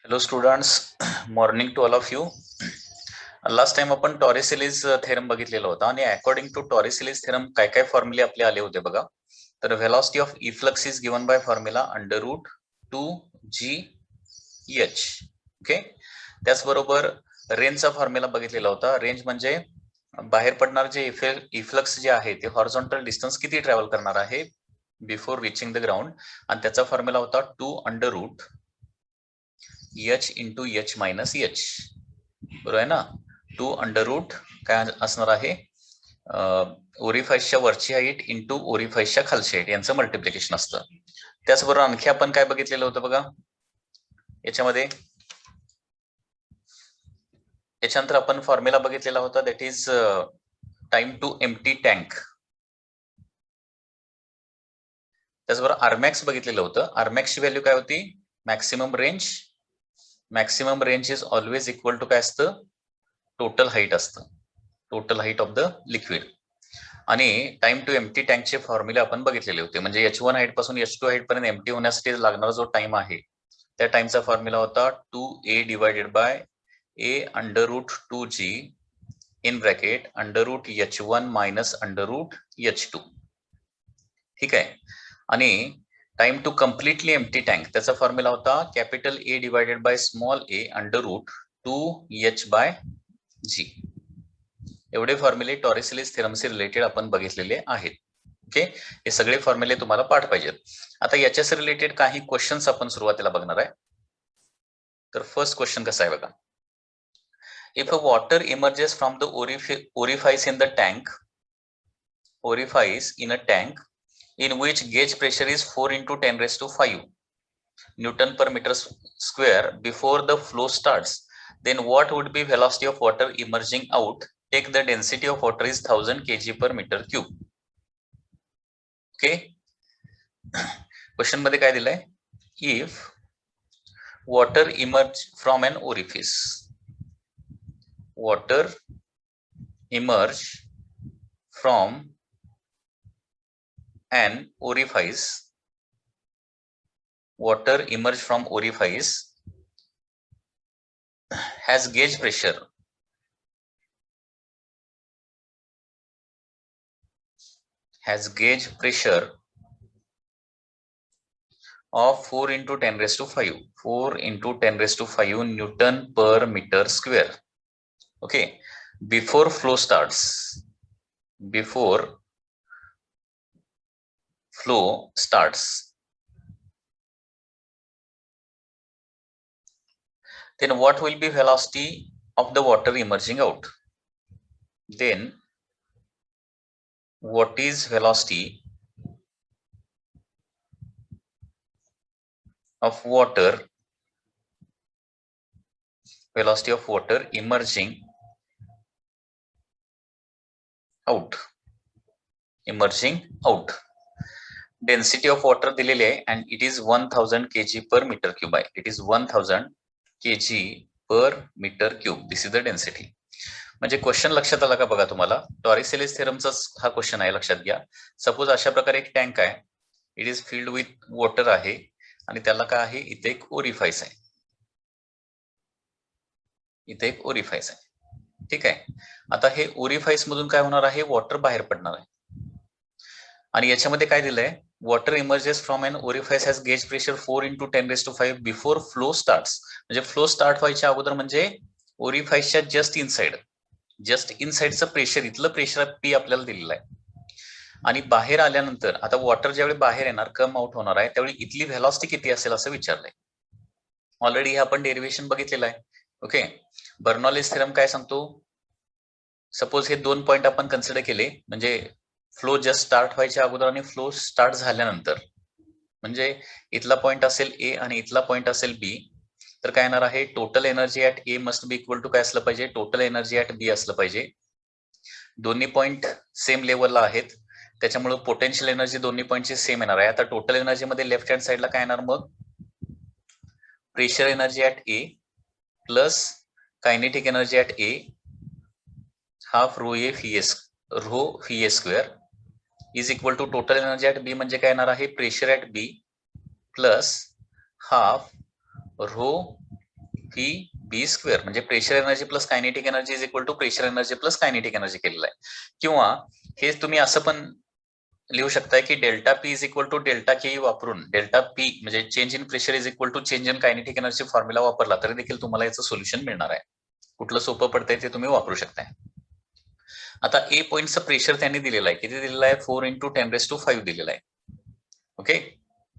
Hello students, morning to all of you. Last time आपण टॉरिसिलीज theorem बघितलेला होता आणि अकॉर्डिंग टू टॉरिसिलीज थेरम काय काय फॉर्म्युले आपले आले होते बघा. तर velocity of efflux is given by formula √2gh. Okay, त्याचबरोबर रेंजचा फॉर्म्युला बघितलेला होता. रेंज म्हणजे बाहेर पडणार जे इफ्लक्स जे आहे ते हॉरिझॉन्टल डिस्टन्स किती ट्रॅव्हल करणार आहे बिफोर रिचिंग द ग्राउंड, आणि त्याचा फॉर्म्युला होता 2√h into h minus h. बरोबर आहे ना. 2√, काय असणार आहे, ओरिफाईसच्या वरची हाईट इंटू ओरिफाईसच्या खालची हाईट यांचं मल्टिप्लिकेशन असतं. त्याचबरोबर आणखी आपण काय बघितलेलं होतं बघा याच्यामध्ये. याच्यानंतर आपण फॉर्म्युला बघितलेला होता, that is time to empty tank. त्याचबरोबर आरमॅक्स बघितलेलं होतं. आरमॅक्सची व्हॅल्यू काय होती, maximum range. Maximum range is always equal to काय असतं, टोटल हाईट असतं, total height of the liquid. आणि टाइम टू एम्प्टी टँकचे फॉर्म्युले आपण बघितलेले होते. म्हणजे H1 हाईट पासून H2 हाईट पर्यंत एम्प्टी होण्यासाठी लागणारा जो टाइम आहे त्या टाइमचा फॉर्म्युला होता 2a divided by a√2g in bracket √h1 minus √h2. ठीक आहे. आणि time to completely empty tank त्याचा फॉर्म्युला होता capital A divided by small a √2h/g. एवढे फॉर्म्युले टॉरिसिलीज थेरमशी रिलेटेड आपण बघितलेले आहेत. ओके, हे सगळे फॉर्म्युले तुम्हाला पाठ पाहिजेत. आता याच्याशी रिलेटेड काही क्वेश्चन्स आपण सुरुवातीला बघणार आहे. तर फर्स्ट क्वेश्चन कसा आहे बघा. If a water emerges from the orifice in the tank, orifice in a tank in which gauge pressure is 4 into 10 raised to 5 Newton per meter square before the flow starts, then what would be velocity of water emerging out? Take the density of water is 1000 kg per meter cube. Okay, question मध्ये काय दिलंय, if water emerge from an orifice, water emerge from an orifice, water emerge from orifice has gauge pressure of 4 into 10 raised to 5 4 into 10 raised to 5 Newton per meter square. Okay, before flow starts, then what will be velocity of the water emerging out? Then what is velocity of water emerging out? Density of water दिलेली आहे and it is 1000 kg per meter cube आहे. It is 1000 kg per meter cube. This is the density. म्हणजे question लक्षात आला का बघा तुम्हाला. टॉरिसिलीज थेरमचा हा क्वेश्चन आहे, लक्षात घ्या. सपोज अशा प्रकारे एक टँक आहे, it is filled with water आहे आणि त्याला काय आहे, इथे एक ओरिफाइस आहे, ठीक आहे. आता हे ओरिफाइस मधून काय होणार आहे, वॉटर बाहेर पडणार आहे. आणि याच्यामध्ये काय दिलंय, water emerges from an orifice has gauge pressure 4 into 10 raised to 5 before flow starts. म्हणजे फ्लो स्टार्ट व्हायच्या अगोदर, म्हणजे ओरिफाइसच्या जस्ट इनसाइडचं प्रेशर, इथलं प्रेशर P आपल्याला दिलेलं आहे. आणि बाहेर आल्यानंतर आता वॉटर ज्यावेळी बाहेर येणार, कम आउट होणार आहे, त्यावेळी इथली व्हेलॉसिटी किती असेल असं विचारलंय. ऑलरेडी हे आपण डेरिव्हेशन बघितलेलं आहे. ओके, बर्नॉलिस थेरम काय सांगतो, सपोज हे दोन पॉइंट आपण कन्सिडर केले, म्हणजे फ्लो जस्ट स्टार्ट व्हायच्या अगोदर आणि फ्लो स्टार्ट झाल्यानंतर, म्हणजे इथला पॉइंट असेल A आणि इथला पॉइंट असेल B, तर काय येणार आहे, total energy at A must be equal to काय असलं पाहिजे, टोटल एनर्जी ऍट B असलं पाहिजे. दोन्ही पॉइंट सेम लेवलला आहेत, त्याच्यामुळे पोटेन्शियल एनर्जी दोन्ही पॉइंटची सेम येणार आहे. आता टोटल एनर्जी मध्ये लेफ्ट हँड साइडला काय येणार, मग pressure energy at A plus kinetic energy at A half rho A square is equal to total energy at B म्हणजे काय येणार आहे, pressure at B plus half rho phi B square म्हणजे pressure energy plus kinetic energy is equal to pressure energy plus kinetic energy केलेलं आहे. किंवा हे तुम्ही असं पण लिहू शकताय की delta P is equal to delta K वापरून डेल्टा पी म्हणजे change in pressure is equal to change in kinetic energy formula वापरला तरी देखील तुम्हाला याचं सोल्युशन मिळणार आहे. कुठलं सोपं पडतंय ते तुम्ही वापरू शकताय. आता ए पॉइंटचं प्रेशर त्यांनी दिलेलं आहे. किती दिलेलं आहे? 4 × 10⁵ दिलेलं आहे. Okay,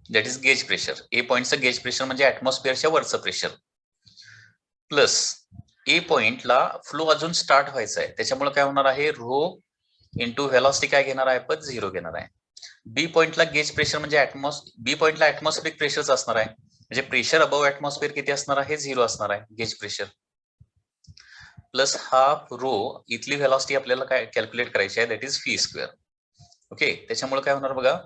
that is gauge pressure. A पॉइंटचं गेज प्रेशर म्हणजे ऍटमॉस्फिअरच्या वरचं प्रेशर प्लस ए पॉइंटला फ्लो अजून स्टार्ट व्हायचा आहे त्याच्यामुळे काय होणार आहे? रो इंटू व्हेलॉसिटी काय घेणार आहे? पण 0 घेणार आहे. बी पॉइंटला गेज प्रेशर म्हणजे बी पॉइंटला ऍटमॉस्फिअरिक प्रेशरच असणार आहे म्हणजे प्रेशर अबव ऍटमॉस्फिअर किती असणार आहे? 0 असणार आहे gauge pressure plus half rho इथली व्हेलॉसिटी आपल्याला काय कॅल्क्युलेट करायची आहे? That is phi square. Okay, त्याच्यामुळे काय होणार बघा?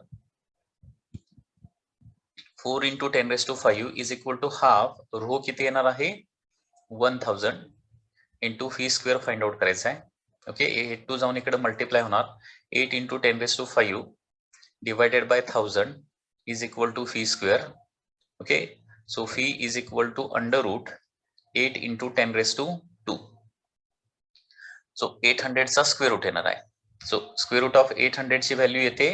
4 × 10⁵ is equal to half rho किती येणार आहे? 1000 into phi square find out करायचा आहे. ओके, 8 जाऊन इकडे मल्टिप्लाय होणार. 8 × 10⁵ divided by 1000 is equal to phi square. Okay, so phi is equal to √8 × 10⁻². So 800 चा स्क्वेअर रूट येणार आहे. सो स्क्वेअर रूट ऑफ 800 ची व्हॅल्यू येते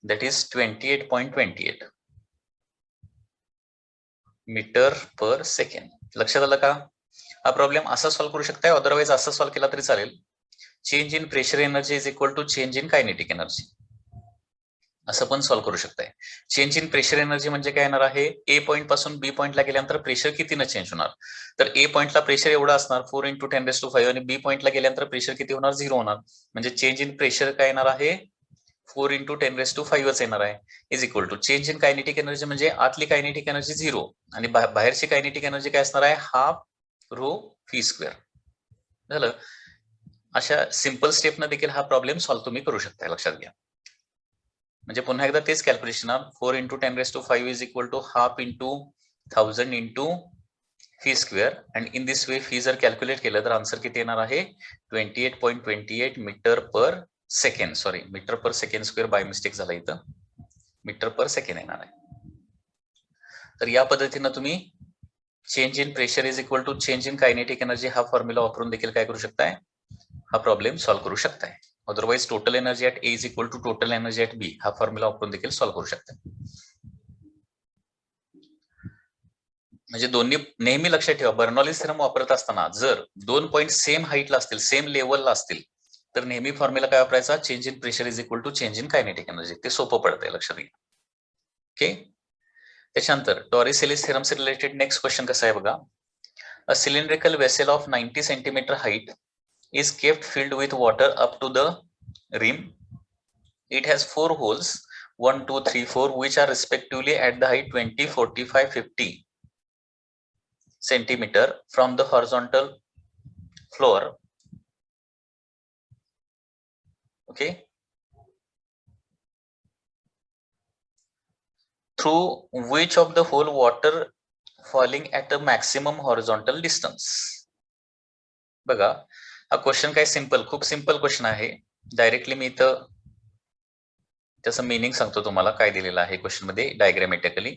that is 28.28 metre per second. लक्षात आलं का? हा प्रॉब्लेम असा सॉल्व्ह करू शकताय, अदरवाइज असा सॉल्व्ह केला तरी चालेल. Change in pressure energy is equal to change in kinetic energy असं पण सॉल्व्ह करू शकताय. चेंज इन प्रेशर एनर्जी म्हणजे काय येणार आहे? ए पॉइंट पासून बी पॉइंटला गेल्यानंतर प्रेशर कितीनं चेंज होणार? तर ए पॉइंटला प्रेशर एवढं असणार 4 × 10⁵ आणि बी पॉइंटला गेल्यानंतर प्रेशर किती होणार? 0 होणार. म्हणजे चेंज इन प्रेशर काय येणार आहे? 4 × 10⁵ येणार आहे is equal to change in kinetic energy म्हणजे आतली कायनेटिक एनर्जी 0 आणि बाहेरची कायनेटिक एनर्जी काय असणार आहे? Half rho fee square. झालं. अशा सिंपल स्टेपनं देखील हा प्रॉब्लेम सॉल्व्ह तुम्ही करू शकता. लक्षात घ्या. म्हणजे पुन्हा एकदा तेच calculation 4 × 10⁵ is equal to half into 1000 into phi square and in this way phi जर कॅल्क्युलेट केलं तर आन्सर किती येणार आहे? 28.28 metre per second. Sorry, metre per second square by mistake झाला इथं. मीटर पर सेकंड येणार आहे. तर या पद्धतीनं तुम्ही change in pressure is equal to change in kinetic energy हा फॉर्म्युला वापरून देखील काय करू शकताय? हा प्रॉब्लेम सॉल्व्ह करू शकताय. Otherwise total energy at A is equal to total energy at B हा फॉर्म्युला वापरून देखील सॉल्व्ह करू शकता. म्हणजे दोन्ही नेहमी लक्षात ठेवा, बर्नॉलीज थेरम वापरत असताना जर 2 पॉइंट सेम हाईटला असतील, सेम लेवलला असतील तर नेहमी फॉर्म्युला काय वापरायचा? Change in pressure is equal to change in kinetic energy. ते सोपं पडतंय, लक्षात घ्या. ओके, त्याच्यानंतर टॉरिस-एलिस थेरमचे रिलेटेड नेक्स्ट क्वेश्चन कसा आहे बघा. A cylindrical vessel of 90 centimetre height is kept filled with water up to the rim. It has 4 holes 1, 2, 3, 4 which are respectively at the height 20, 45, 50 centimeter from the horizontal floor. Okay, through which of the hole water falling at a maximum horizontal distance. बघा, हा question काय simple, खूप simple question आहे. Directly मी इथं त्याचं meaning सांगतो तुम्हाला काय दिलेलं आहे क्वेश्चन मध्ये डायग्रामॅटिकली.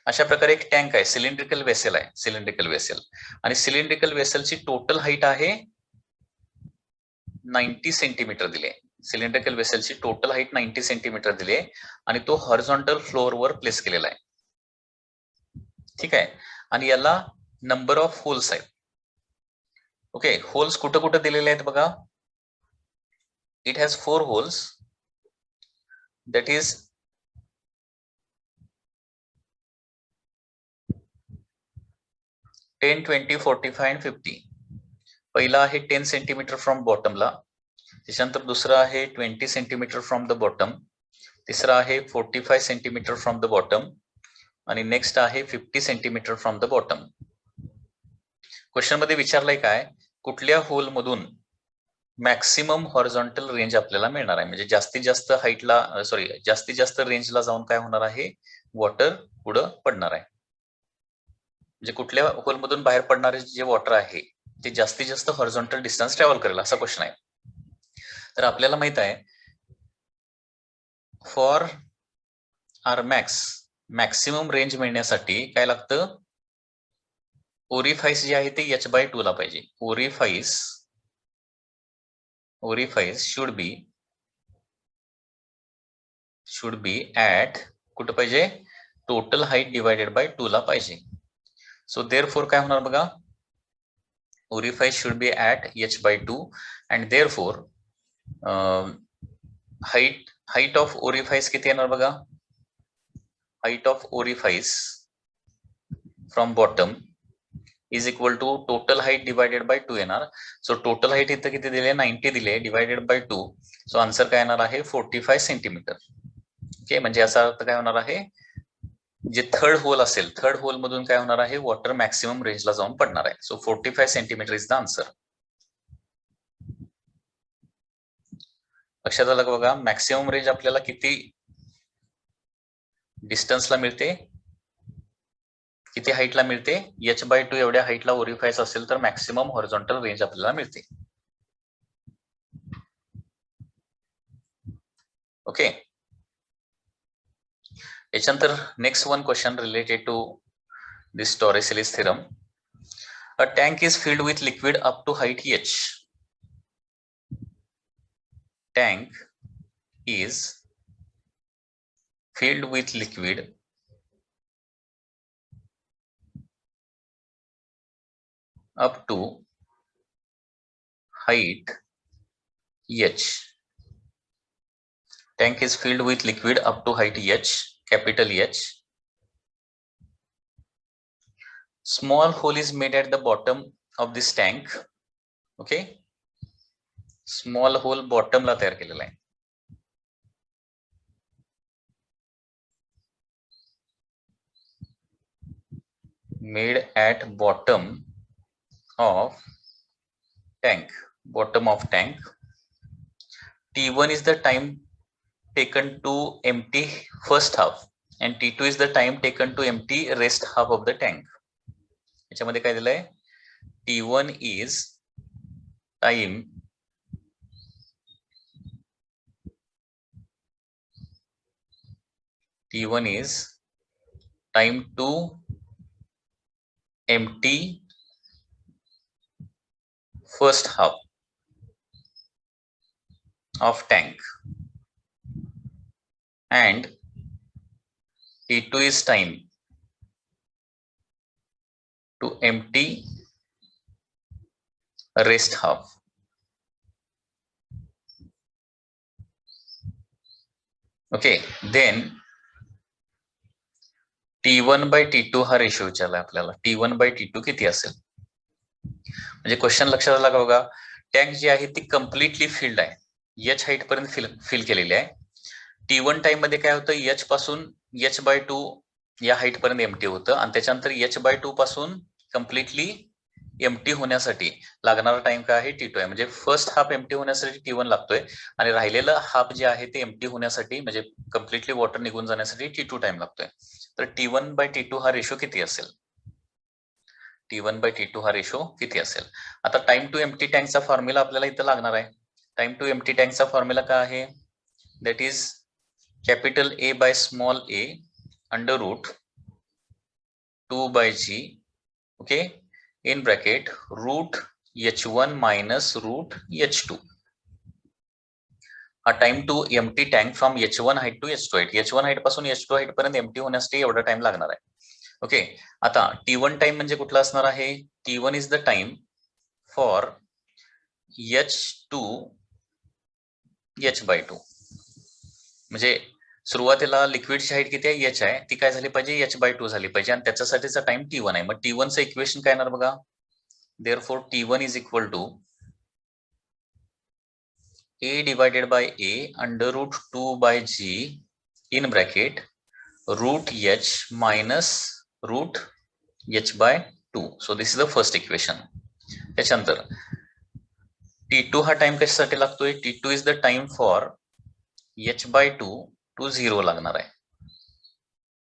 अशा प्रकारे एक टँक आहे, सिलेंड्रिकल वेसल आहे, सिलेंड्रिकल वेसल आणि सिलेंड्रिकल वेसलची टोटल हाईट आहे 90 सेंटीमीटर दिले. सिलेंड्रिकल वेसलची टोटल हाईट 90 सेंटीमीटर दिले आणि तो हॉरिझॉन्टल फ्लोअरवर प्लेस केलेला आहे. ठीक आहे, आणि याला नंबर ऑफ होल्स आहेत. ओके, होल्स कुठं कुठं दिलेले आहेत बघा. It has 4 holes that is 10, 20, 45 and 50. पहिला आहे 10 सेंटीमीटर फ्रॉम बॉटमला, त्याच्यानंतर दुसरा आहे 20 सेंटीमीटर फ्रॉम द बॉटम, तिसरा आहे 45 सेंटीमीटर फ्रॉम द बॉटम आणि नेक्स्ट आहे 50 centimetre from the bottom. Question मध्ये विचारलंय काय, कुठल्या होल मधून मॅक्सिमम हॉरिझॉन्टल रेंज आपल्याला मिळणार आहे, म्हणजे जास्तीत जास्त हाईटला जास्तीत जास्त रेंजला जाऊन काय होणार आहे, वॉटर पुढं पडणार आहे. म्हणजे कुठल्या होल मधून बाहेर पडणारे जे वॉटर आहे ते जास्तीत जास्त हॉरिझॉन्टल डिस्टन्स ट्रॅव्हल करेल असा क्वेश्चन आहे. तर आपल्याला माहित आहे फॉर आर मॅक्सिमम रेंज मिळण्यासाठी काय लागतं, ओरिफाईस जे आहे ते h/2 ला पाहिजे. ओरिफाईस शुड बी ऍट कुठं पाहिजे, टोटल हाईट डिवायडेड बाय 2 ला पाहिजे. सो देअरफॉर काय होणार बघा, orifice should be at h/2 and therefore height of orifice किती येणार बघा, height of orifice from bottom is equal to total height divided by 2 येणार. सो टोटल हाईट इथं किती दिले, 90 दिले, डिवायडेड बाय 2. सो आन्सर काय येणार आहे, 45 सेंटीमीटर. ओके, म्हणजे याचा अर्थ काय होणार आहे, जे थर्ड होल असेल, थर्ड होल मधून काय होणार आहे, वॉटर मॅक्सिमम रेंजला जाऊन पडणार आहे. So 45 centimetre is the answer. लक्षात आलं का बघा, मॅक्सिमम रेंज आपल्याला किती डिस्टन्सला मिळते, किती हाईटला मिळते, h/2 एवढ्या हाईटला ओरिफाईस असेल तर मॅक्सिमम हॉरिझॉन्टल रेंज आपल्याला मिळते. ओके, याच्यानंतर next one question related to this Torricelli's theorem. A tank is filled with liquid up to height h. Tank is filled with liquid up to height h. Tank is filled with liquid up to height h, capital H. Small hole is made at the bottom of this tank. Okay, small hole bottom ला तयार केलेला आहे. Made at bottom of tank. Bottom of tank. T1 is the time taken to empty first half and T2 is the time taken to empty rest half of the tank. याच्यामध्ये काय दिलंय, T1 is time to empty first half of tank and T2 is time to empty rest half. Okay, then T1 by T2 हा ratio विचारला आपल्याला. T1 by T2 किती असेल, म्हणजे question लक्षात आला का बघा, टँक जी आहे ती कम्प्लिटली फिल्ड आहे, h हाईट पर्यंत फिल केलेली आहे. T1 टाइम मध्ये काय होतं, h पासून h/2 या हाईट पर्यंत एम्प्टी होतं आणि त्याच्यानंतर h/2 पासून कम्प्लिटली एम्प्टी होण्यासाठी लागणारा टाइम काय आहे, T2 आहे. म्हणजे फर्स्ट हाफ एम्प्टी होण्यासाठी T1 लागतोय आणि राहिलेलं हाफ जे आहे ते एम्प्टी होण्यासाठी, म्हणजे कम्प्लिटली वॉटर निघून जाण्यासाठी T2 टाइम लागतोय. तर T1 by T2 हा रेशो किती असेल, T1 by T2 हा रेशो किती असेल. आता टाइम टू एम्प्टी टँकचा फॉर्म्युला आपल्याला इथं लागणार आहे. टाइम टू एम्प्टी टँकचा फॉर्म्युला काय आहे, that is capital A by small a under root 2 by g, ओके, in bracket root h1 minus root h2. हा time to empty tank from h1 height to h2 height, h1 height पासून h2 height पर्यंत empty होण्यासाठी एवढा time लागणार आहे. Okay, आता T1 time म्हणजे कुठला असणार आहे, T1 is the time for h2 h/2. म्हणजे सुरुवातीला लिक्विडची हाईट किती आहे, h आहे, ती काय झाली पाहिजे, h/2 झाली पाहिजे आणि त्याच्यासाठीचा टाइम T1 आहे. मग T1 चं इक्वेशन काय येणार बघा, therefore T1 is equal to a divided by a under root 2 by g in bracket root h minus root h/2. So this is the first equation. त्याच्यानंतर T2 हा time कशासाठी लागतोय, T2 is the time for h/2 to 0 लागणार आहे.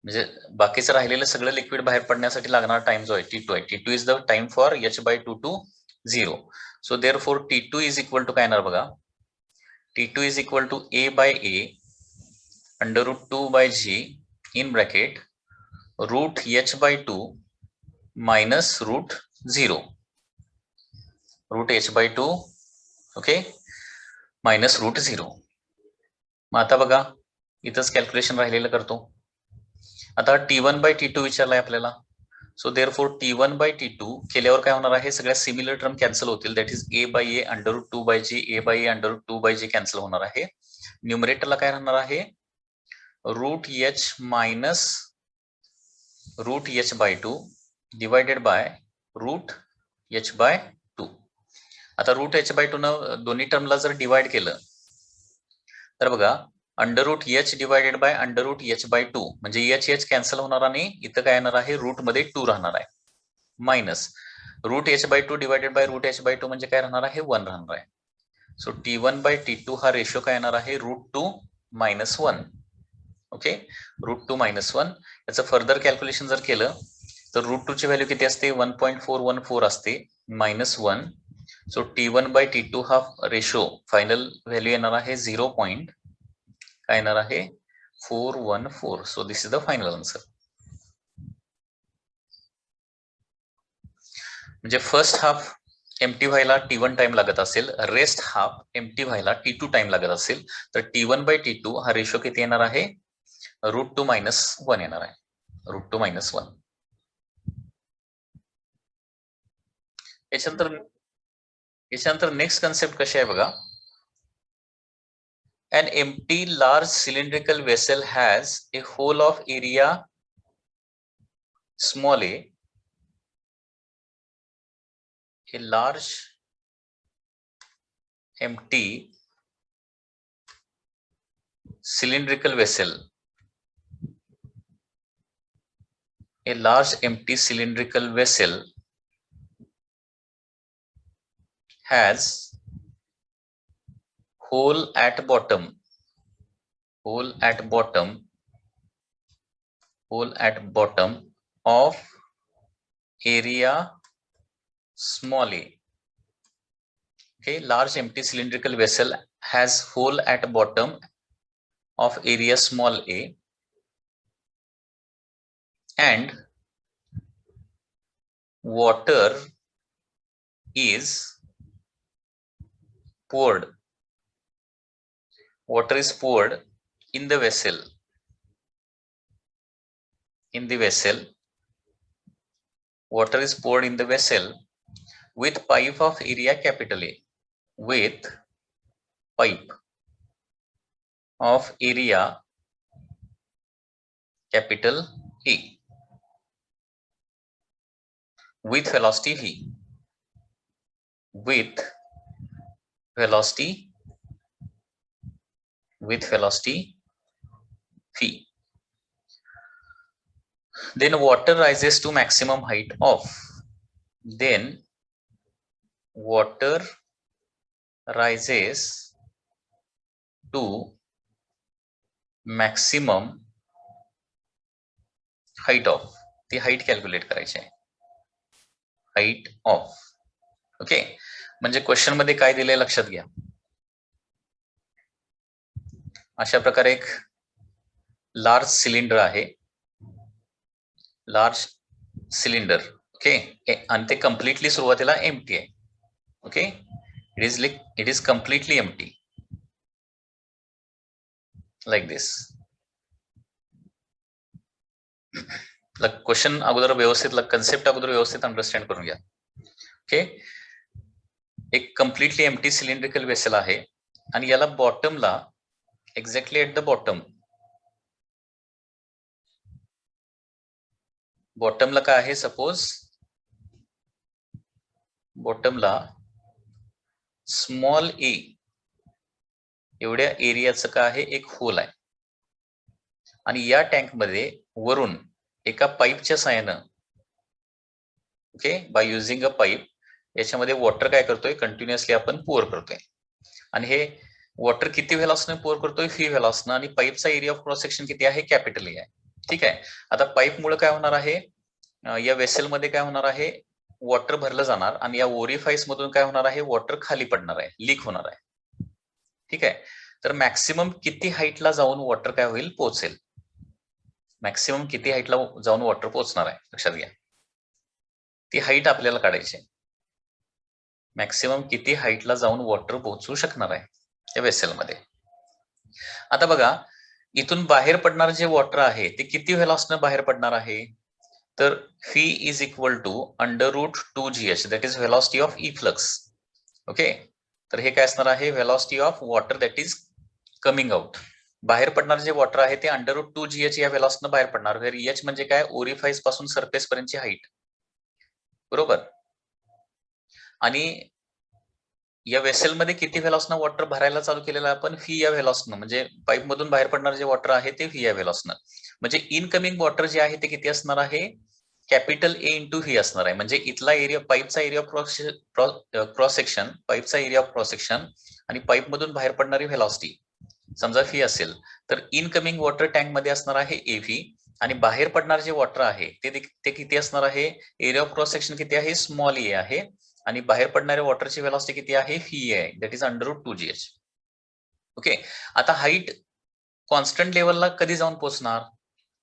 म्हणजे बाकीचं राहिलेलं सगळं लिक्विड बाहेर पडण्यासाठी लागणारा टाइम जो आहे T2 आहे. T2 is the time for h/2 to 0. So therefore T2 is equal to काय येणार बघा, T2 is equal to a by a under root 2 by g in bracket root h/2 minus root 0 root h/2 okay minus root 0. मग आता बघा इथंच calculation राहिलेलं करतो. आता T1/T2 विचारलाय आपल्याला. सो देअरफॉर T1/T2 केल्यावर काय होणार आहे, सगळ्या सिमिलर टर्म कॅन्सल होतील. That is a/a √2/g a/a √2/g cancel होणार आहे. न्यूमरेटरला काय राहणार आहे, root h minus root h/2 divided by root h/2. आता रूट h/2 न दोन्ही टर्मला जर डिवाइड केलं तर बघा under root h divided by under root h/2 म्हणजे h कॅन्सल होणार आणि इथं काय येणार आहे, रूट मध्ये 2 राहणार आहे. Minus root h/2 divided by root h/2 म्हणजे काय राहणार आहे, 1 राहणार आहे. सो T1/T2 हा रेशो काय येणार आहे, √2 - 1. ओके √2 - 1. याचं फर्दर कॅल्क्युलेशन जर केलं तर √2 ची व्हॅल्यू किती असते, 1.414 असते -1. सो T1/T2 हा रेशो फायनल व्हॅल्यू येणार आहे 0. काय येणार आहे 414. So this is the final answer. म्हणजे फर्स्ट हाफ एम्प्टी व्हायला T1 टाइम लागत असेल, रेस्ट हाफ एम्प्टी व्हायला T2 टाइम लागत असेल, तर T1/T2 हा रेशो किती येणार आहे, √2 - 1 येणार आहे. √2 - 1. याच्यानंतर नेक्स्ट कन्सेप्ट कशी आहे बघा. An empty large cylindrical vessel has a hole of area small a. A large empty cylindrical vessel. A large empty cylindrical vessel has hole at bottom. Hole at bottom. Hole at bottom of area small a. Okay, large empty cylindrical vessel has hole at bottom of area small a and water is poured. Water is poured in the vessel. In the vessel, water is poured in the vessel with pipe of area capital A. With pipe of area capital A. With velocity v. With velocity v. Then water rises to maximum height of. Then water rises to maximum height of. ती height calculate करायची आहे. Height of. Okay म्हणजे question मध्ये काय दिलंय लक्षात घ्या. अशा प्रकारे एक लार्ज सिलेंडर आहे. लार्ज सिलेंडर ओके आणि ते कम्प्लिटली सुरुवातीला एम्प्टी आहे. Okay it is completely empty like this. Question अगोदर व्यवस्थित कन्सेप्ट अगोदर व्यवस्थित अंडरस्टँड करून घ्या. ओके एक कम्प्लिटली एम्प्टी सिलेंड्रिकल वेसल आहे आणि याला बॉटमला एक्झॅक्टली एट द बॉटमला काय आहे, सपोज बॉटमला स्मॉल ए एवढ्या एरियाचं काय आहे, एक होल आहे आणि या टँक मध्ये वरून एका पाईपच्या साहाय्यानं okay by using a pipe याच्यामध्ये वॉटर काय करतोय, कंटिन्युअसली आपण पोअर करतोय आणि हे वॉटर किती व्हेलॉसिटीने पोअर करतोय, व्ही व्हेलॉसिटीने आणि पाईपचा एरिया ऑफ क्रॉस सेक्शन किती आहे, कॅपिटल ए आहे. ठीक आहे. आता पाईप मुळे काय होणार आहे, या वेसल मध्ये काय होणार आहे, वॉटर भरलं जाणार आणि या ओरिफाईस मधून काय होणार आहे, वॉटर खाली पडणार आहे, लीक होणार आहे. ठीक आहे. तर मॅक्सिमम किती हाईटला जाऊन वॉटर काय होईल, पोहोचेल. मॅक्सिमम किती हाईटला जाऊन वॉटर पोहोचणार आहे लक्षात घ्या. ती हाईट आपल्याला काढायची आहे. मॅक्सिमम किती हाईटला जाऊन वॉटर पोहोचू शकणार आहे या वेसलमध्ये. आता बघा, इथून बाहेर पडणार जे वॉटर आहे ते किती व्हेलॉसिटीने बाहेर पडणार आहे, तर phi is equal to √2gh, that is velocity of efflux. Okay, तर हे काय असणार आहे, velocity of water that is coming out. बाहेर पडणार जे वॉटर आहे ते √2gh या व्हेलॉसिटीने बाहेर पडणार. वेर h म्हणजे काय, ओरिफाईस पासून सरफेस पर्यंतची हाईट, बरोबर. आणि या वेसलमध्ये किती व्हेलॉसिटीने वॉटर भरायला चालू केलेलं आपण, फी या व्हेलॉसिटीने, म्हणजे पाईप मधून बाहेर पडणार जे वॉटर आहे ते फी या व्हेलॉसिटीने. म्हणजे इनकमिंग वॉटर जे आहे ते किती असणार आहे, कॅपिटल ए इंटू व्ही असणार आहे. म्हणजे इथला एरिया, पाईपचा एरिया क्रॉस सेक्शन, पाईपचा एरिया ऑफ क्रॉस सेक्शन आणि पाईप मधून बाहेर पडणारी व्हेलॉसिटी समजा फी असेल, तर इनकमिंग वॉटर टँक मध्ये असणार आहे एव्ही, आणि बाहेर पडणार जे वॉटर आहे ते किती असणार आहे, एरिया ऑफ क्रॉस सेक्शन किती आहे, स्मॉल ए आहे, आणि बाहेर पडणाऱ्या वॉटरची व्हेलॉसिटी किती आहे, फी आहे, दॅट इज √2gh. ओके, आता हाईट कॉन्स्टंट लेवलला कधी जाऊन पोहोचणार,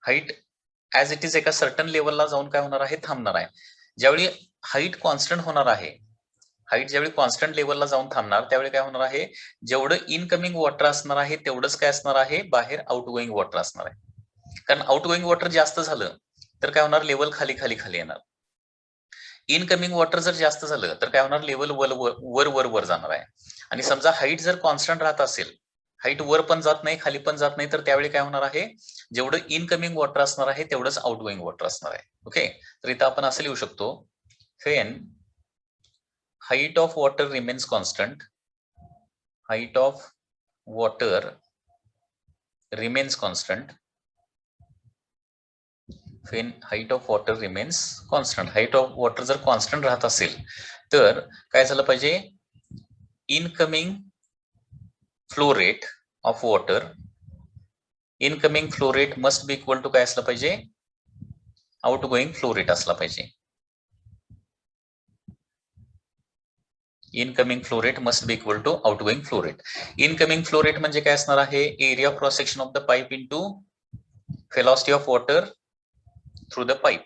हाईट ऍज इट इज एका सर्टन लेवलला जाऊन काय होणार आहे, थांबणार आहे. ज्यावेळी हाईट कॉन्स्टंट होणार आहे, हाईट ज्यावेळी कॉन्स्टंट लेवलला जाऊन थांबणार, त्यावेळी काय होणार आहे, जेवढं इनकमिंग वॉटर असणार आहे तेवढंच काय असणार आहे, बाहेर आउटगोईंग वॉटर असणार आहे. कारण आउटगोईंग वॉटर जास्त झालं तर काय होणार, लेवल खाली खाली खाली येणार. इनकमिंग वॉटर जर जास्त झालं तर काय होणार, लेवल वर वर वर जाणार आहे. आणि समजा हाईट जर कॉन्स्टंट राहत असेल, हाईट वर पण जात नाही खाली पण जात नाही, तर त्यावेळी काय होणार आहे, जेवढं इनकमिंग वॉटर असणार आहे तेवढंच आउटगोईंग वॉटर असणार आहे. ओके, तर इथं आपण असं लिहू शकतो, when height of water remains constant, height of water remains constant, when height of water remains constant, height of water जर constant राहत असेल तर काय झालं पाहिजे, incoming flow rate of water, incoming flow rate must be equal to काय असलं पाहिजे, आउटगोईंग फ्लो रेट असला पाहिजे. Incoming flow rate must be equal to outgoing flow rate. Incoming flow rate म्हणजे काय असणार आहे, area cross section of the pipe into velocity of water through the pipe,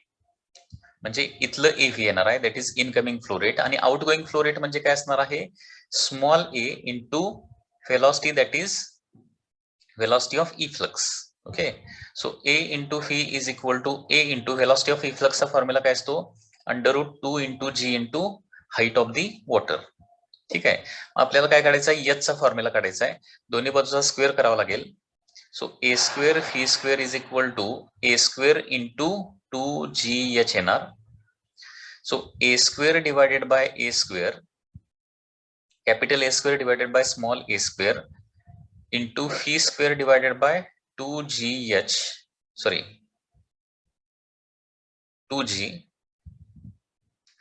म्हणजे इथलं एव्ही येणार आहे, that is incoming flow rate. आणि outgoing flow rate म्हणजे काय असणार आहे, small A into velocity that is velocity of efflux. Okay, so A into V is equal to A into velocity of इफ्लक्सचा फॉर्म्युला काय असतो, √2 into G into height of the water. ठीक आहे, आपल्याला काय काढायचं आहे, एच चा फॉर्म्युला काढायचा आहे, दोन्ही बाजूचा स्क्वेअर करावा लागेल. So A square V square is equal to A square into 2gh येणार. So A square divided by A square, capital A square divided by small A square into V square divided by 2gh, sorry 2g,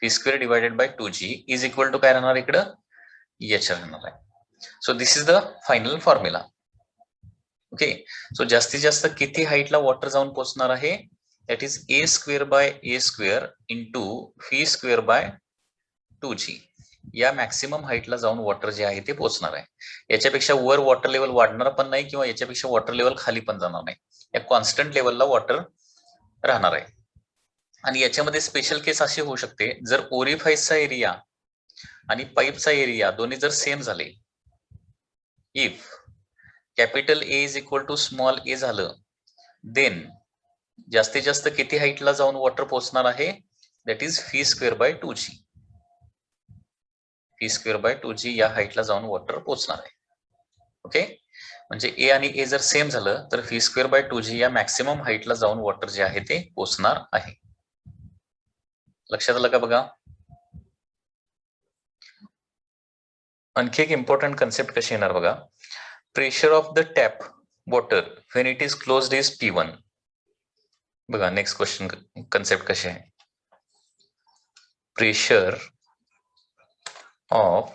V square divided by 2g is equal to काय राहणार, इकडं h राहणार आहे. So this is the final formula. Okay, so जास्तीत जास्त किती हाईटला water जाऊन पोहोचणार आहे, that is A square by A square into V square bye 2g. या मॅक्सिमम हाईटला जाऊन वॉटर जे आहे ते पोहोचणार आहे. याच्यापेक्षा वर वॉटर लेवल वाढणार पण नाही किंवा याच्यापेक्षा वॉटर लेवल खाली पण जाणार नाही, या कॉन्स्टंट लेवलला वॉटर राहणार आहे. आणि याच्यामध्ये स्पेशल केस अशी होऊ शकते, जर ओरिफाईसचा एरिया आणि पाईपचा एरिया दोन्ही जर सेम झाले, if capital A is equal to small A झालं, देन जास्तीत जास्त किती हाईटला जाऊन वॉटर पोहोचणार आहे, that is V square bye 2g. V square bye 2g या हाईटला जाऊन वॉटर पोहोचणार आहे. ओके, म्हणजे ए आणि ए जर सेम झालं तर व्ही स्क्वेअर बाय 2g या मॅक्सिमम हाईटला जाऊन वॉटर जे आहे ते पोहोचणार आहे. लक्षात आलं का बघा. आणखी एक इम्पॉर्टंट कन्सेप्ट कशी येणार बघा, pressure of the tap water when it is closed is P1. बघा नेक्स्ट क्वेश्चन कन्सेप्ट कशी आहे, pressure of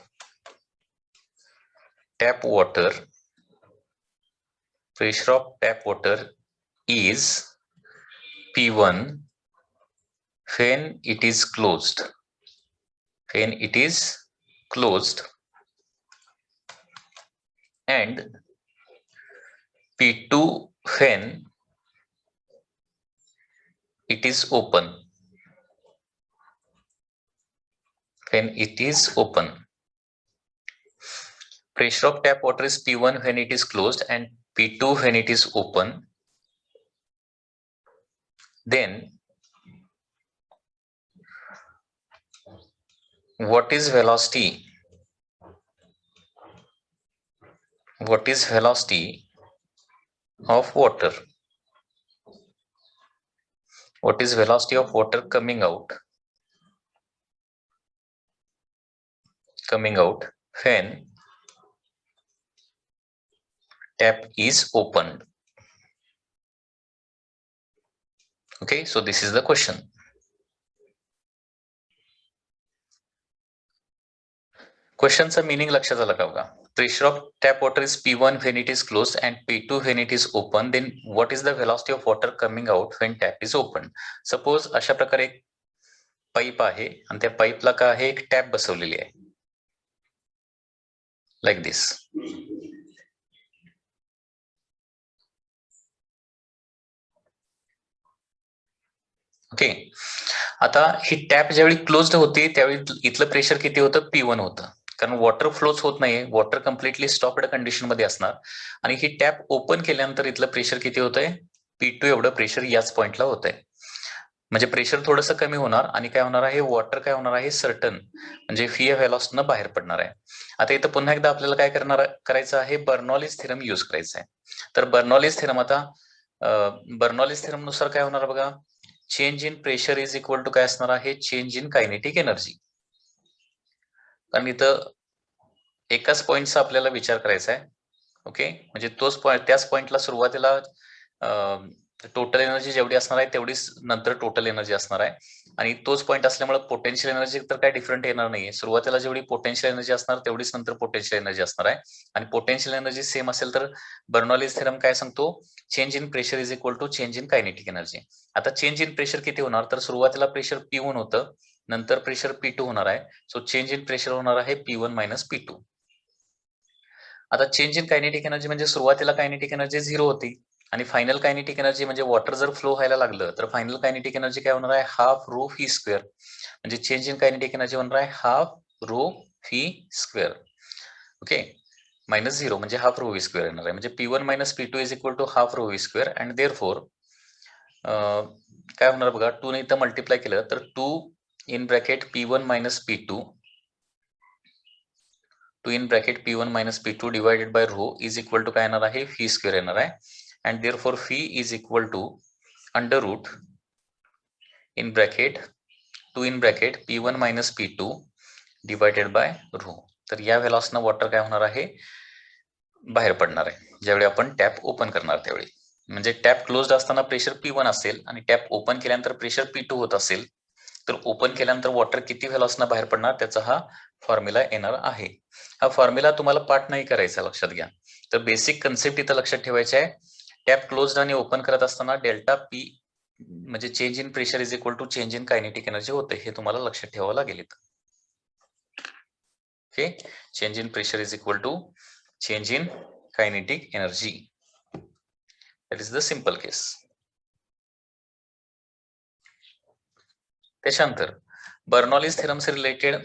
tap water, pressure of tap water is P1 when it is closed, when it is closed, and P2 when it is open. when it is open. Pressure of tap water is P1 when it is closed and P2 when it is open. Then what is velocity? What is velocity of water? What is velocity of water coming out? Coming out when tap is opened. Okay, so this is the question. Questionचा meaning लक्षात आला का बघा? Pressure of tap water is P1 when it is closed and P2 when it is open. Then what is the velocity of water coming out when tap is open? Suppose अशा प्रकारे एक pipe आहे आणि त्या पाईपला काय आहे, एक tap बसवलेली आहे, लाईक दिस. ओके, आता ही टॅप ज्यावेळी क्लोज्ड होते त्यावेळी इथलं प्रेशर किती होतं? P1 होतं, कारण वॉटर फ्लोच होत नाहीये, वॉटर कम्प्लिटली स्टॉप्ड कंडिशन मध्ये असणार. आणि ही टॅप ओपन केल्यानंतर इथलं प्रेशर किती होतंय? P2 एवढं प्रेशर याच पॉइंटला होतंय. म्हणजे प्रेशर थोडंसं कमी होणार आणि काय होणार आहे, वॉटर काय होणार आहे, सर्टन म्हणजे फी व्हेलॉसिटीनं बाहेर पडणार आहे. आता इथं पुन्हा एकदा आपल्याला काय करायचं आहे, बर्नॉलीज थेरम यूज करायचा आहे. तर बर्नॉलीज थेरम, आता बर्नॉलीज थेरम नुसार काय होणार बघा, change in pressure is equal to काय असणार आहे, चेंज इन कायनेटिक एनर्जी. कारण इथं एकाच पॉइंटचा आपल्याला विचार करायचा आहे. ओके, म्हणजे तोच पॉइंट, त्याच पॉइंटला सुरुवातीला टोटल एनर्जी जेवढी असणार आहे तेवढीच नंतर टोटल एनर्जी असणार आहे. आणि तोच पॉइंट असल्यामुळे पोटेन्शियल एनर्जी तर काय डिफरंट येणार नाहीये. सुरुवातीला जेवढी पोटेन्शियल एनर्जी असणार तेवढीच नंतर पोटेन्शियल एनर्जी असणार आहे. आणि पोटेन्शियल एनर्जी सेम असेल तर बर्नॉलीज थेरम काय सांगतो, change in pressure is equal to change in kinetic energy. आता चेंज इन प्रेशर किती होणार, तर सुरुवातीला प्रेशर P1 होतं, नंतर प्रेशर P2 होणार आहे. सो चेंज इन प्रेशर होणार आहे P1 मायनस P2. आता चेंज इन कायनेटिक एनर्जी म्हणजे सुरुवातीला कायनेटिक एनर्जी 0 होती आणि फायनल कायनेटिक एनर्जी म्हणजे वॉटर जर फ्लो व्हायला लागलं तर फायनल कायनेटिक एनर्जी काय होणार आहे, हाफ रो व्ही स्क्वेअर. म्हणजे चेंज इन कायनेटिक एनर्जी होणार आहे half rho V square. Okay, minus 0 म्हणजे हाफ रो व्ही स्क्वेअर येणार आहे. म्हणजे P1 minus P2 is equal to half rho V square. And therefore काय होणार बघा, 2 ने इथं मल्टिप्लाय केलं तर 2 in bracket P1 minus P2, 2 in bracket P1 minus P2 divided by rho is equal to काय येणार आहे, phi square येणार आहे. and therefore phi is equal to under root in bracket 2 in bracket P1 minus P2 divided by rho. तर या व्हेलॉसिटीनं water काय होणार आहे, बाहेर पडणार आहे ज्यावेळी आपण टॅप ओपन करणार त्यावेळी. म्हणजे टॅप क्लोज्ड असताना प्रेशर P1 असेल आणि टॅप ओपन केल्यानंतर प्रेशर P2 होत असेल तर ओपन केल्यानंतर वॉटर किती व्हेलॉसिटीनं बाहेर पडणार त्याचा हा फॉर्म्युला येणार आहे. हा फॉर्म्युला तुम्हाला पाठ नाही करायचा, लक्षात घ्या. तर बेसिक कन्सेप्ट इथं लक्षात ठेवायचे आहे. टॅप क्लोज्ड आणि ओपन करत असताना डेल्टा पी म्हणजे change in pressure is equal to change in kinetic energy होते, हे तुम्हाला लक्षात ठेवावं लागेल इथं. Okay, change in pressure is equal to change in kinetic energy. That is the simple case. त्याच्यानंतर बर्नॉलीज थेरम से रिलेटेड,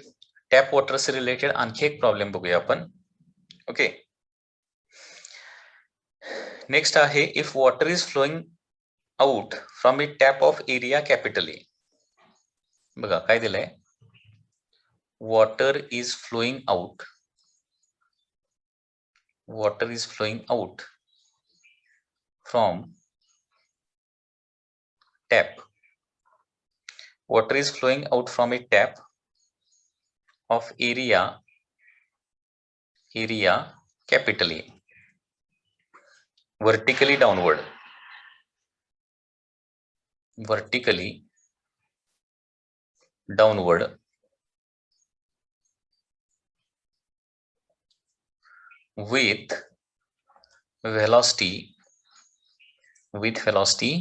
टॅप वॉटर से रिलेटेड आणखी एक प्रॉब्लेम बघूया आपण. ओके, नेक्स्ट आहे, if water is flowing out from a tap of area capital A. बघा काय दिलंय, water is flowing out, water is flowing out from tap, water is flowing out from a tap of area capital A, vertically downward with velocity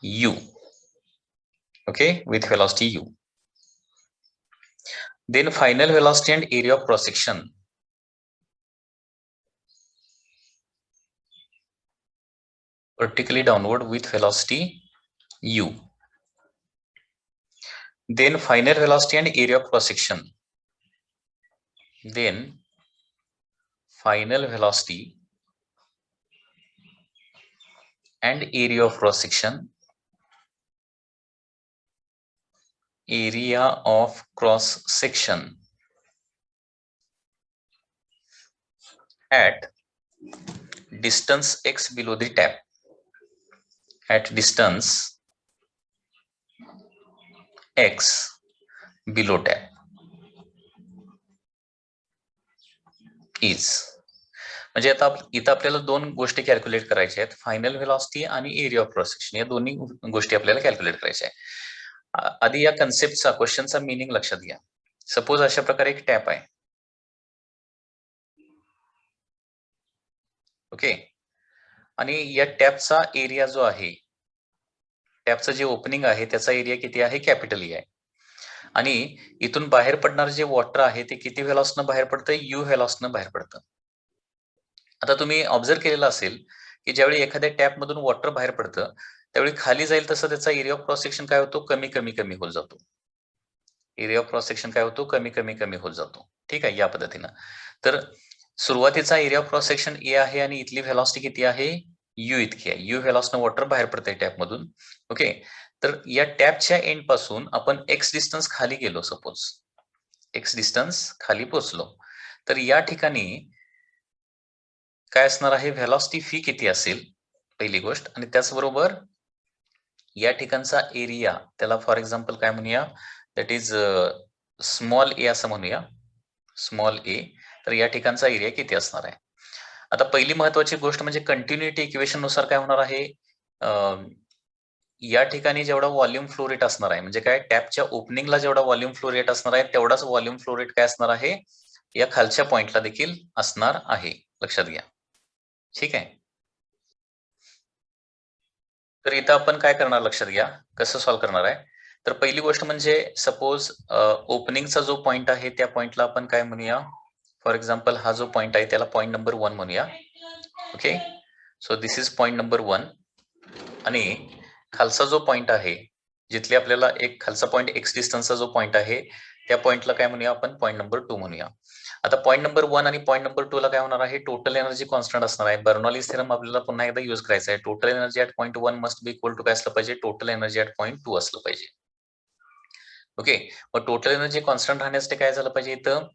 u. Okay, with velocity u. Then final velocity and area of cross section. Vertically downward with velocity u. Then final velocity and area of cross section. then final velocity and area of cross section at distance x below the tap, at distance x below tap is. म्हणजे आता इथं आपल्याला दोन गोष्टी calculate करायच्या आहेत, final velocity आणि area of cross section, या दोन्ही गोष्टी आपल्याला कॅल्क्युलेट करायच्या आहे. आधी या कन्सेप्टचा, क्वेश्चनचा मिनिंग लक्षात घ्या. सपोज अशा प्रकारे एक टॅप आहे, ओके, आणि या टॅपचा एरिया जो आहे, टॅपचं जे ओपनिंग आहे त्याचा एरिया किती आहे, कॅपिटल ई आहे, आणि इथून बाहेर पडणार जे वॉटर आहे ते किती व्हेलॉसनं बाहेर पडतं, यू व्हेलॉसनं बाहेर पडतं. आता तुम्ही ऑब्झर्व केलेलं असेल की ज्यावेळी एखाद्या टॅप मधून वॉटर बाहेर पडतं त्यावेळी खाली जाईल तसं त्याचा एरिया ऑफ क्रॉस सेक्शन काय होतो, कमी कमी कमी होत जातो. एरिया ऑफ क्रॉस सेक्शन काय होतो, कमी कमी कमी होत जातो. ठीक आहे, या पद्धतीनं. तर सुरुवातीचा area of cross section A आहे आणि इथली व्हेलॉसिटी किती आहे, यू इतकी आहे. यू व्हेलॉसनं वॉटर बाहेर पडतंय टॅप मधून. ओके, तर या टॅपच्या एंड पासून आपण एक्स डिस्टन्स खाली गेलो, सपोज एक्स डिस्टन्स खाली पोहोचलो, तर या ठिकाणी काय असणार आहे, व्हेलॉसिटी फी किती असेल पहिली गोष्ट, आणि त्याचबरोबर या ठिकाणचा एरिया, त्याला फॉर एक्झाम्पल काय म्हणूया, दॅट इज स्मॉल ए असं म्हणूया, स्मॉल ए. तर या ठिकाणचा एरिया किती असणार आहे. आता पहिली महत्वाची गोष्ट म्हणजे कंटिन्युटी इक्वेशन नुसार काय होणार आहे, या ठिकाणी जेवढा व्हॉल्यूम फ्लो रेट असणार आहे, म्हणजे काय, टॅपच्या ओपनिंगला जेवढा व्हॉल्यूम फ्लो रेट असणार आहे तेवढाच व्हॉल्यूम फ्लो रेट काय असणार आहे, या खालच्या पॉइंटला देखील असणार आहे. लक्षात घ्या. ठीक आहे. तर इथं आपण काय करणार, लक्षात घ्या कसं सॉल्व्ह करणार आहे. तर पहिली गोष्ट म्हणजे सपोज ओपनिंगचा जो पॉइंट आहे त्या पॉइंटला आपण काय म्हणूया, फॉर एक्झाम्पल हा जो पॉइंट आहे त्याला पॉइंट नंबर 1 म्हणूया. Okay, so this is point number 1. आणि खालचा जो पॉइंट आहे, जिथले आपल्याला एक खालचा पॉइंट एक्स डिस्टन्सचा जो पॉइंट आहे त्या पॉइंटला काय म्हणूया आपण, पॉइंट नंबर 2 म्हणूया. आता पॉइंट नंबर 1 आणि पॉइंट नंबर 2 ला काय होणार आहे, टोटल एनर्जी कॉन्स्टंट असणार आहे. बर्नॉलीज थेरम आपल्याला पुन्हा एकदा यूज करायचा आहे. Total energy at point 1 must be equal to काय असलं पाहिजे, टोटल एनर्जी ऍट पॉइंट 2 असलं पाहिजे. ओके, मग टोटल एनर्जी कॉन्स्टंट राहण्यासाठी काय झालं पाहिजे, इथं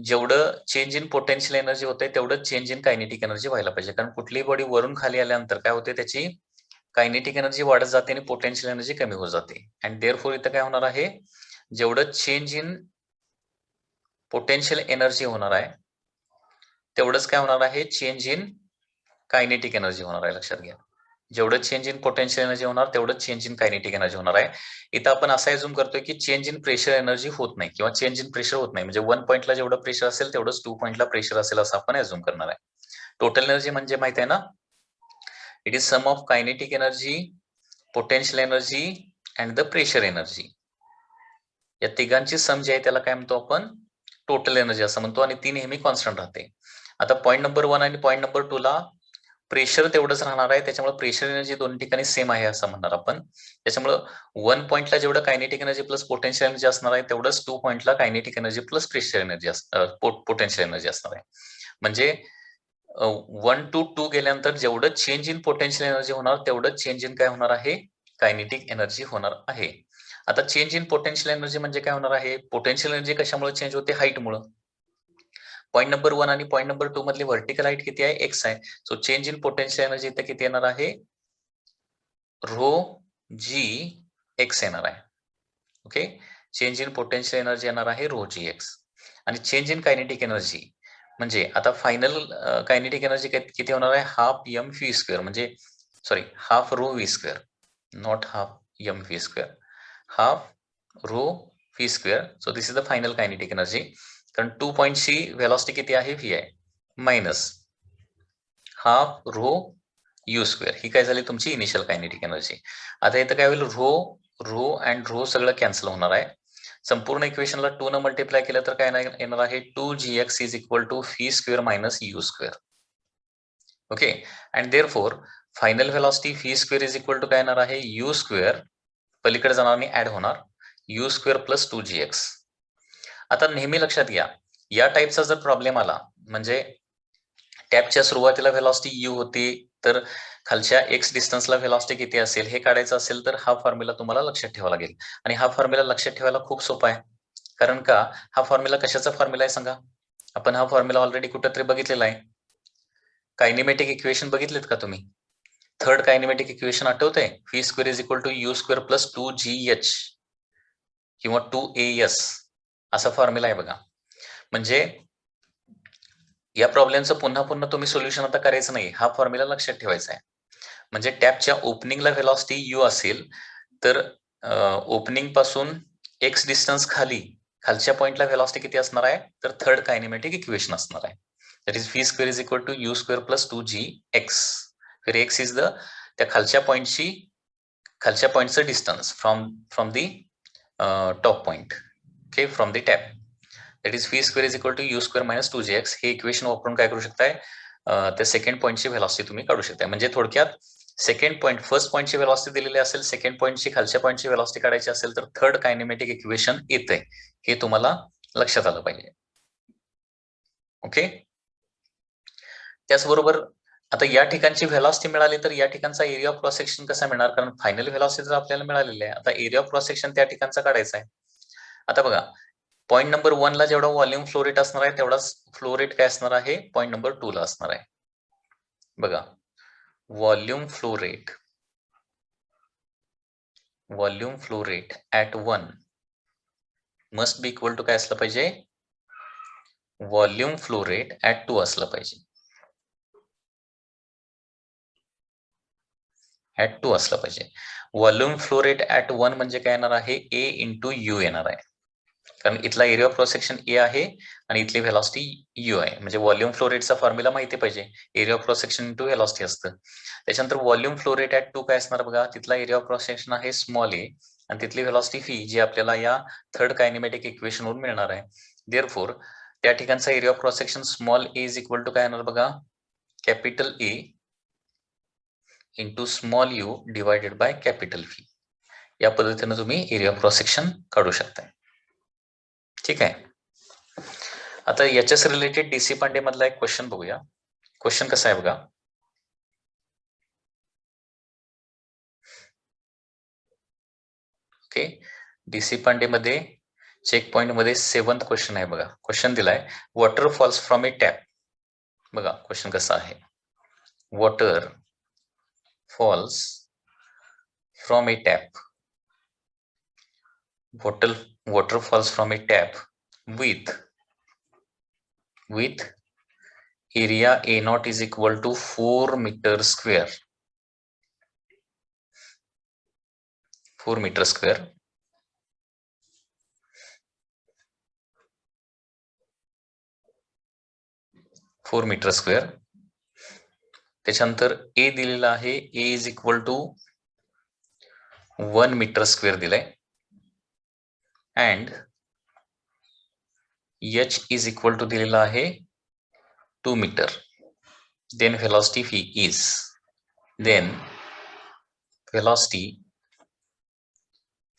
जेवढं चेंज इन पोटेन्शियल एनर्जी होते तेवढं चेंज इन कायनेटिक एनर्जी व्हायला पाहिजे. कारण कुठलीही बॉडी वरून खाली आल्यानंतर काय होते, त्याची कायनेटिक एनर्जी वाढत जाते आणि पोटेन्शियल एनर्जी कमी होत जाते. अँड देअरफॉर इथं काय होणार आहे, जेवढं चेंज इन पोटेन्शियल एनर्जी होणार आहे तेवढंच काय होणार आहे, चेंज इन कायनेटिक एनर्जी होणार आहे. लक्षात घ्या, जेवढं चेंज इन पोटेन्शियल एनर्जी होणार तेवढं चेंज इन कायनेटिक एनर्जी होणार आहे. इथं आपण असं अझ्युम करतोय की चेंज इन प्रेशर एनर्जी होत नाही किंवा चेंज इन प्रेशर होत नाही, म्हणजे 1 पॉइंटला जेवढं प्रेशर असेल तेवढंच 2 पॉइंटला प्रेशर असेल असं आपण अझ्युम करणार आहे. टोटल एनर्जी म्हणजे माहित आहे ना, it is sum of kinetic energy, potential energy and the pressure energy. या तिघांची सम जी आहे त्याला काय म्हणतो आपण, टोटल एनर्जी असं म्हणतो, आणि ती नेहमी कॉन्स्टंट राहते. आता पॉइंट नंबर 1 आणि पॉइंट नंबर 2 ला प्रेशर तेवढंच राहणार आहे, त्याच्यामुळे प्रेशर एनर्जी दोन ठिकाणी सेम आहे असं म्हणणार आपण. त्याच्यामुळे 1 पॉइंटला जेवढं kinetic energy plus potential energy असणार आहे तेवढंच 2 पॉइंटला kinetic energy plus pressure energy potential energy असणार आहे. म्हणजे 1 to 2 गेल्यानंतर जेवढं चेंज इन पोटेन्शियल एनर्जी होणार तेवढं चेंज इन काय होणार आहे, कायनेटिक एनर्जी होणार आहे. आता चेंज इन पोटेन्शियल एनर्जी म्हणजे काय होणार आहे, पोटेन्शियल एनर्जी कशामुळे चेंज होते, हाईटमुळे. पॉइंट नंबर 1 आणि पॉइंट नंबर 2 मधली व्हर्टिकल हाईट किती आहे, एक्स आहे. So change in potential energy इथं किती येणार आहे, रो जी एक्स येणार आहे. Okay, change in potential energy येणार आहे रो जी एक्स. आणि चेंज इन कायनेटिक एनर्जी म्हणजे आता फायनल कायनेटिक एनर्जी किती होणार आहे, हाफ एम व्ही स्क्वेअर, म्हणजे sorry half rho V square, not half M V square, half rho V square. So this is the final kinetic energy. कारण 2 पॉइंटची velocity किती आहे, V आहे, minus half rho U square, ही काय झाली तुमची initial kinetic energy. आता इथं काय होईल, रो अँड रो सगळं कॅन्सल होणार आहे. संपूर्ण इक्वेशनला 2 न मल्टिप्लाय केलं तर काय येणार आहे, 2gx is equal to V square minus U square. Okay, and therefore final velocity V square is equal to काय येणार आहे, यू स्क्वेअर पलीकडे जाणार आणि ऍड होणार, यू स्क्वेअर प्लस 2gx. आता नेहमी लक्षात घ्या, या टाईपचा जर प्रॉब्लेम आला, म्हणजे टॅपच्या सुरुवातीला व्हेलॉसिटी यू होती, तर खालच्या एक्स डिस्टन्सला व्हेलॉसिटी किती असेल हे काढायचं असेल तर हा फॉर्म्युला तुम्हाला लक्षात ठेवावा लागेल. आणि हा फॉर्म्युला लक्षात ठेवायला खूप सोपा आहे. कारण का, हा फॉर्म्युला कशाचा फॉर्म्युला आहे सांगा? आपण हा फॉर्म्युला ऑलरेडी कुठेतरी बघितलेला आहे. कायनेमॅटिक इक्वेशन बघितलेत का तुम्ही? थर्ड कायनेमॅटिक इक्वेशन आठवतंय? V square is equal to U square plus 2GH किंवा 2AS असा फॉर्म्युला आहे बघा. म्हणजे या प्रॉब्लेमचं पुन्हा पुन्हा तुम्ही सोल्युशन आता करायचं नाही. हा फॉर्म्युला लक्षात ठेवायचा आहे. म्हणजे टॅपच्या ओपनिंगला व्हेलॉसिटी यू असेल, तर ओपनिंग पासून एक्स डिस्टन्स खालच्या पॉइंटला व्हेलॉसिटी किती असणार आहे? तर थर्ड कायनेमॅटिक इक्वेशन असणार आहे. That is V square is equal to U square plus 2GX. फिर एक्स इज द त्या खालच्या पॉइंटचं distance from the top point, okay, from the tap. That is V square is equal to U square minus 2GX. हे equation वापरून काय करू शकताय? त्या सेकंड पॉइंटची व्हेलॉसिटी तुम्ही काढू शकताय. म्हणजे थोडक्यात सेकंड पॉइंट, फर्स्ट पॉइंटची व्हेलॉसिटी दिलेली असेल, सेकंड पॉइंटची खालच्या पॉइंटची व्हेलॉसिटी काढायची असेल तर थर्ड कायनेमॅटिक इक्वेशन येतंय. हे तुम्हाला लक्षात आलं पाहिजे. ओके. त्याचबरोबर आता या ठिकाणची व्हेलॉसिटी मिळाली तर या ठिकाणचा एरिया ऑफ क्रॉस सेक्शन कसा मिळणार? कारण फायनल व्हेलॉसिटी तर आपल्याला मिळालेली आहे. आता एरिया ऑफ क्रॉस सेक्शन त्या ठिकाणचा काढायचा आहे. आता बघा, पॉइंट नंबर 1 ला जेवढा व्हॉल्यूम फ्लो रेट असणार आहे तेवढाच फ्लो रेट काय असणार आहे? पॉइंट नंबर 2 ला असणार आहे. बघा, volume flow rate at 1 must be equal to काय असलं पाहिजे? व्हॉल्यूम फ्लो रेट ऍट 2 असलं पाहिजे. ऍट 2 असलं पाहिजे. व्हॉल्यूम फ्लो रेट ऍट 1 म्हणजे काय येणार आहे? A इंटू यू येणार आहे. कारण इथला area of cross section A आहे आणि इथली व्हेलॉसिटी यू आहे. म्हणजे व्हॉल्यूम फ्लो रेटचा फॉर्म्युला माहिती पाहिजे. Area of cross section into velocity असतं. त्याच्यानंतर व्हॉल्यूम फ्लो रेट ऍट 2 काय असणार बघा? तिथला एरिया ऑफ क्रॉस सेक्शन आहे स्मॉल ए आणि तिथली व्हेलॉसिटी व्ही जी आपल्याला या थर्ड कायनेमॅटिक इक्वेशन वरून मिळणार आहे. देअरफॉर त्या ठिकाणचा area of cross section small A is equal to काय येणार बघा? Capital A into small U divided by capital V. या पद्धतीने तुम्ही एरिया ऑफ क्रॉस सेक्शन काढू शकताय. ठीक आहे. आता याच्याच रिलेटेड डीसी पांडे मधला एक क्वेश्चन बघूया. क्वेश्चन कसा आहे बघा. ओके, डीसी पांडे मध्ये चेक पॉइंट मध्ये 7th क्वेश्चन आहे बघा. क्वेश्चन दिलाय water falls from a tap. बघा क्वेश्चन कसा आहे. Water falls from a tap. water falls from a tap with area A0 is equal to 4 meter square. 4 meter square. त्याच्यानंतर A दिलेला आहे. A is equal to 1 meter square दिलाय and H is equal to दिलेला आहे 2 meter. Then velocity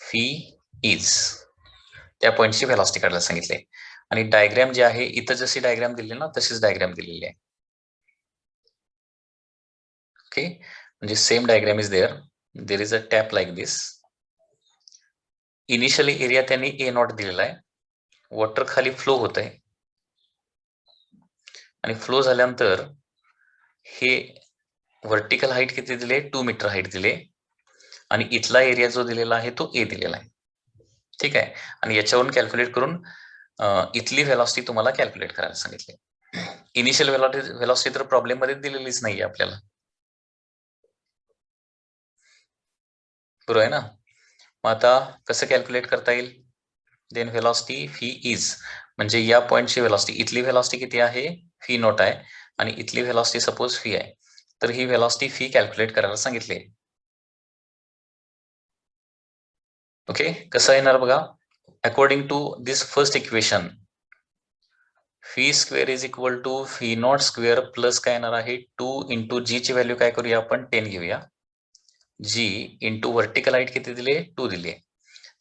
V is त्या पॉइंटची velocity काढायला सांगितले. आणि डायग्राम जे आहे इथं जशी डायग्राम दिली ना तशीच डायग्राम दिलेली आहे. ओके, म्हणजे same diagram is there is a tap like this. Initially area त्यांनी A0 दिलेला आहे. वॉटर खाली फ्लो होत आहे आणि फ्लो झाल्यानंतर हे व्हर्टिकल हाईट किती दिले? 2 मीटर हाईट दिले आणि इथला एरिया जो दिलेला आहे तो A दिलेला आहे. ठीक आहे. आणि याच्यावरून कॅल्क्युलेट करून इथली व्हेलॉसिटी तुम्हाला कॅल्क्युलेट करायला सांगितले. इनिशियल व्हेलॉसिटी तर प्रॉब्लेम मध्ये दिलेलीच नाहीये आपल्याला, बरोबर आहे ना. मग आता कसं कॅल्क्युलेट करता येईल? देन व्हेलॉसिटी व्ही इज म्हणजे या पॉइंटची व्हेलॉसिटी, इथली व्हेलॉसिटी किती आहे? व्ही नॉट आहे आणि इथली व्हेलॉसिटी सपोज व्ही आहे. तर ही व्हेलॉसिटी व्ही कॅल्क्युलेट करायला सांगितले. ओके, कसं येणार बघा. According to this first equation V square is equal to V nought square plus काय येणार आहे? 2 इंटू जी ची व्हॅल्यू काय करूया आपण? 10 घेऊया. जी इंटू व्हर्टिकल हाईट किती दिले? 2 दिले.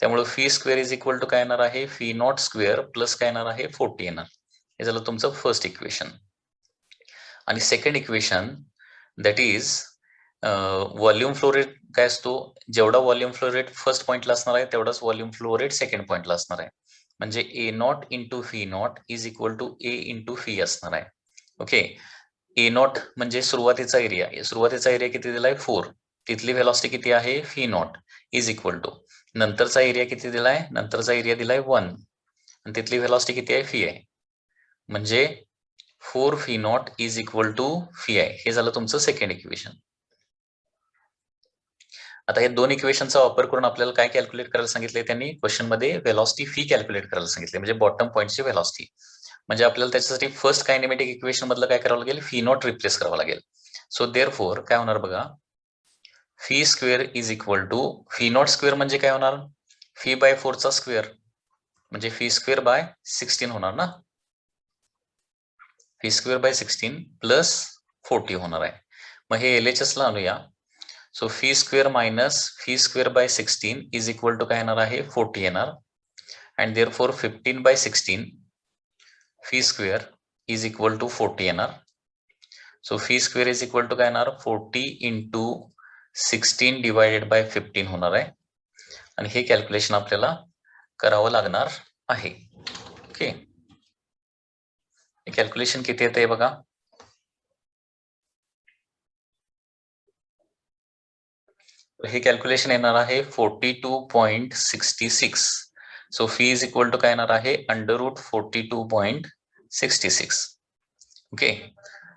त्यामुळे V square is equal to काय येणार आहे? व्ही नॉट स्क्वेअर प्लस काय येणार आहे? 40 येणार. हे झालं तुमचं फर्स्ट इक्वेशन. आणि second equation that is volume flow rate काय असतो, जेवढा व्हॉल्यूम फ्लो रेट फर्स्ट पॉइंटला असणार आहे तेवढाच व्हॉल्यूम फ्लो रेट सेकंड पॉइंटला असणार आहे. म्हणजे A naught into V not is equal to A into V असणार आहे. ओके, ए नॉट म्हणजे सुरुवातीचा एरिया किती दिलाय 4, तिथली व्हेलॉसिटी किती आहे V not is equal to नंतरचा एरिया किती दिलाय, नंतरचा एरिया दिलाय 1 आणि तिथली व्हेलॉसिटी किती आहे व्ही आहे. म्हणजे 4 V not is equal to V आहे. हे झालं तुमचं सेकंड इक्वेशन. आता हे दोन इक्वेशनचा वापर करून आपल्याला काय कॅल्क्युलेट करायला सांगितले, त्यांनी क्वेश्चन मध्ये व्हेलॉसिटी व्ही कॅल्क्युलेट करायला सांगितले, म्हणजे बॉटम पॉइंटची व्हेलॉसिटी. म्हणजे आपल्याला त्याच्यासाठी फर्स्ट कायनेमॅटिक इक्वेशन मधलं काय करावं लागेल, व्ही नॉट रिप्लेस करावं लागेल. सो देअरफॉर काय होणार बघा, V square is equal to V nought square म्हणजे काय होणार, व्ही बाय 4 चा स्क्वेअर म्हणजे व्ही स्क्वेअर बाय 16 होणार ना, व्ही स्क्वेअर बाय 16 प्लस 40 होणार आहे. मग हे LHS ला आणूया. So V square minus V square by 16 is equal to काय येणार आहे 40 येणार. And therefore 15 by 16 V square is equal to 40 येणार. So V square is equal to काय येणार 40 इंटू 16 डिवायडेड बाय 15 होणार आहे. आणि हे कॅल्क्युलेशन आपल्याला करावं लागणार आहे. ओके, कॅल्क्युलेशन किती येतं हे बघा. हे कॅल्क्युलेशन येणार आहे 42.66. So phi is equal to काय येणार आहे under root 42.66. Okay,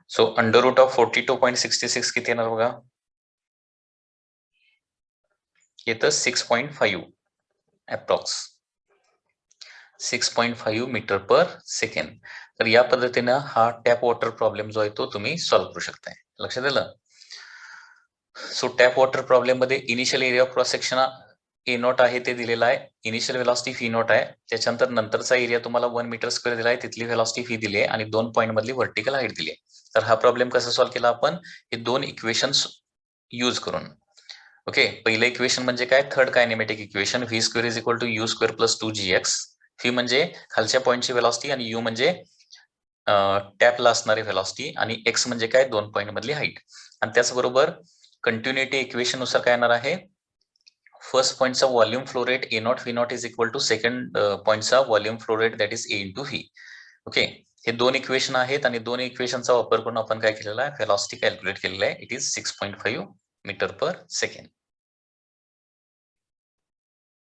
so under root of 42.66 किती येणार बघा, येतं 6.5 अप्रॉक्स 6.5 मीटर पर सेकंड. तर या पद्धतीनं हा टॅप वॉटर प्रॉब्लेम जो आहे तो तुम्ही सॉल्व्ह करू शकताय. लक्षात आलं. सो टॅप वॉटर प्रॉब्लेम मध्ये initial area of cross section A not आहे ते दिलेला आहे, इनिशियल व्हेलॉसिटी व्ही नॉट आहे, त्याच्यानंतर नंतरचा एरिया तुम्हाला 1 मीटर स्क्वेअर दिलाय, तिथली व्हेलॉसिटी व्ही दिली आहे आणि 2 पॉईंट मधली व्हर्टिकल हाईट दिली आहे. तर हा प्रॉब्लेम कसा सॉल्व्ह केला आपण, हे दोन इक्वेशन्स यूज करून. ओके, पहिलं इक्वेशन म्हणजे काय, third kinematic equation V square is equal to U square plus 2gx. V म्हणजे खालच्या पॉईंटची व्हेलॉसिटी आणि यू म्हणजे टॅपला असणारी व्हेलॉसिटी आणि एक्स म्हणजे काय 2 पॉईंट मधली हाईट. आणि त्याचबरोबर कंटिन्युटी इक्वेशन नुसार काय येणार आहे, फर्स्ट पॉइंटचा volume flow rate A naught V not is equal to second पॉइंटचा volume flow rate that is A into V. Okay, हे दोन इक्वेशन आहेत आणि दोन इक्वेशनचा वापर करून आपण काय केलेला आहे, व्हेलॉसिटी कॅल्क्युलेट केलेला आहे. It is 6.5 metre per second.